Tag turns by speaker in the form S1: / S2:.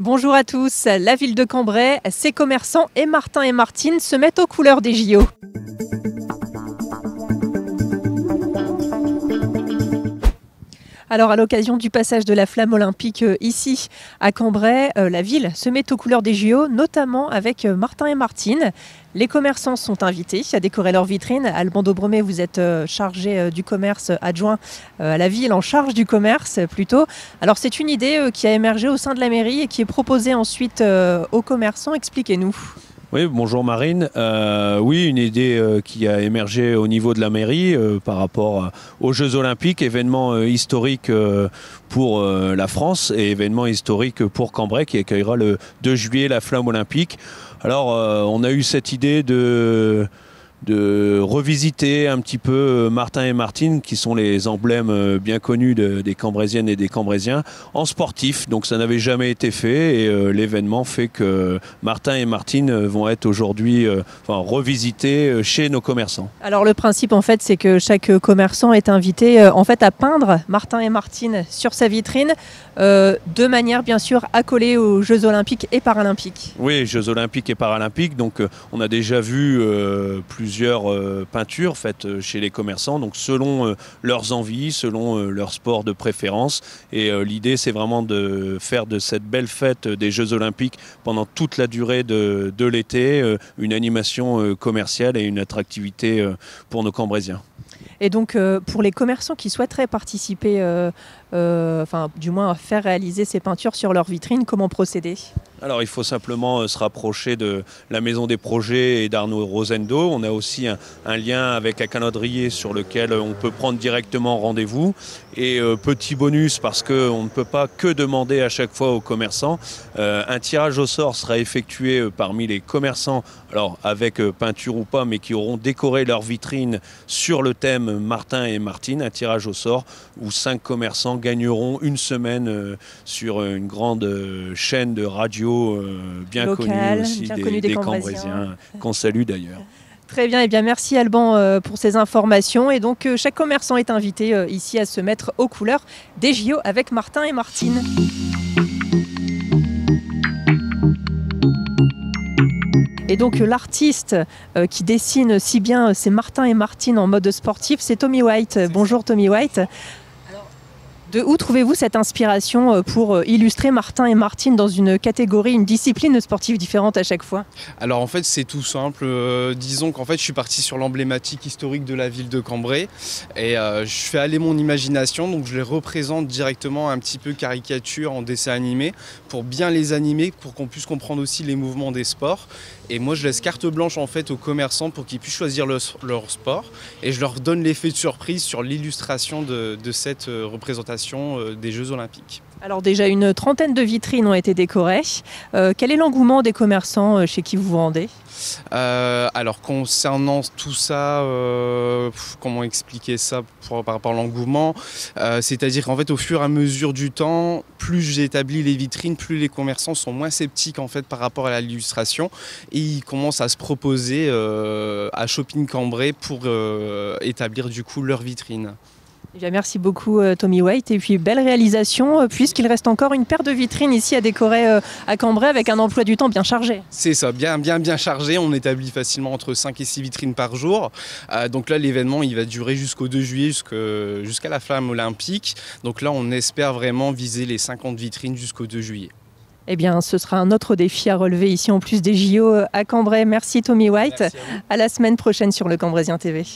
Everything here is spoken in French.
S1: Bonjour à tous, la ville de Cambrai, ses commerçants et Martin et Martine se mettent aux couleurs des JO. Alors à l'occasion du passage de la flamme olympique ici à Cambrai, la ville se met aux couleurs des JO, notamment avec Martin et Martine. Les commerçants sont invités à décorer leurs vitrines. Alban Dobremet, vous êtes chargé du commerce, adjoint à la ville, en charge du commerce plutôt. Alors c'est une idée qui a émergé au sein de la mairie et qui est proposée ensuite aux commerçants. Expliquez-nous.
S2: Oui, bonjour Marine. Oui, une idée qui a émergé au niveau de la mairie par rapport aux Jeux Olympiques, événement historique pour la France et événement historique pour Cambrai qui accueillera le 2 juillet la flamme olympique. Alors, on a eu cette idée de revisiter un petit peu Martin et Martine, qui sont les emblèmes bien connus des Cambraisiennes et des Cambraisiens, en sportif. Donc ça n'avait jamais été fait et l'événement fait que Martin et Martine vont être aujourd'hui revisités chez nos commerçants.
S1: Alors le principe en fait c'est que chaque commerçant est invité en fait à peindre Martin et Martine sur sa vitrine de manière bien sûr accolée aux Jeux Olympiques et Paralympiques.
S2: Oui, Jeux Olympiques et Paralympiques. Donc on a déjà vu plusieurs peintures faites chez les commerçants, donc selon leurs envies, selon leur sport de préférence. Et l'idée, c'est vraiment de faire de cette belle fête des Jeux Olympiques pendant toute la durée de l'été une animation commerciale et une attractivité pour nos Cambraisiens.
S1: Et donc pour les commerçants qui souhaiteraient participer, du moins faire réaliser ces peintures sur leur vitrine, comment procéder ?
S2: Alors il faut simplement se rapprocher de la Maison des Projets et d'Arnaud Rosendo. On a aussi un lien avec un calendrier sur lequel on peut prendre directement rendez-vous. Et petit bonus, parce qu'on ne peut pas que demander à chaque fois aux commerçants, un tirage au sort sera effectué parmi les commerçants, alors avec peinture ou pas, mais qui auront décoré leur vitrine sur le thème Martin et Martine. Un tirage au sort où 5 commerçants gagneront une semaine sur une grande chaîne de radio bien
S1: locale,
S2: connue aussi
S1: bien connue des
S2: Cambraisiens, qu'on salue d'ailleurs.
S1: Très bien, et bien merci Alban pour ces informations. Et donc chaque commerçant est invité ici à se mettre aux couleurs des JO avec Martin et Martine. Et donc l'artiste qui dessine si bien ces Martin et Martine en mode sportif, c'est Tommy White. Bonjour Tommy White. De où trouvez-vous cette inspiration pour illustrer Martin et Martine dans une catégorie, une discipline sportive différente à chaque fois ?
S3: Alors en fait c'est tout simple, disons qu'en fait je suis parti sur l'emblématique historique de la ville de Cambrai et je fais aller mon imagination, donc je les représente directement un petit peu caricature en dessin animé pour bien les animer, pour qu'on puisse comprendre aussi les mouvements des sports. Et moi je laisse carte blanche en fait aux commerçants pour qu'ils puissent choisir leur sport et je leur donne l'effet de surprise sur l'illustration de cette représentation des Jeux Olympiques.
S1: Alors déjà une trentaine de vitrines ont été décorées. Quel est l'engouement des commerçants chez qui vous vous rendez ?
S3: Alors concernant tout ça, comment expliquer ça par rapport à l'engouement, c'est-à-dire qu'en fait au fur et à mesure du temps, plus j'établis les vitrines, plus les commerçants sont moins sceptiques en fait par rapport à l'illustration et ils commencent à se proposer à Shopping Cambrai pour établir du coup leur vitrine.
S1: Eh bien, merci beaucoup Tommy White et puis belle réalisation puisqu'il reste encore une paire de vitrines ici à décorer à Cambrai avec un emploi du temps bien chargé.
S3: C'est ça, bien chargé, on établit facilement entre 5 et 6 vitrines par jour. Donc là l'événement il va durer jusqu'au 2 juillet, jusqu'à la flamme olympique. Donc là on espère vraiment viser les 50 vitrines jusqu'au 2 juillet.
S1: Eh bien, ce sera un autre défi à relever ici en plus des JO à Cambrai. Merci Tommy White.
S3: Merci à vous.
S1: À la semaine prochaine sur le Cambraisien TV.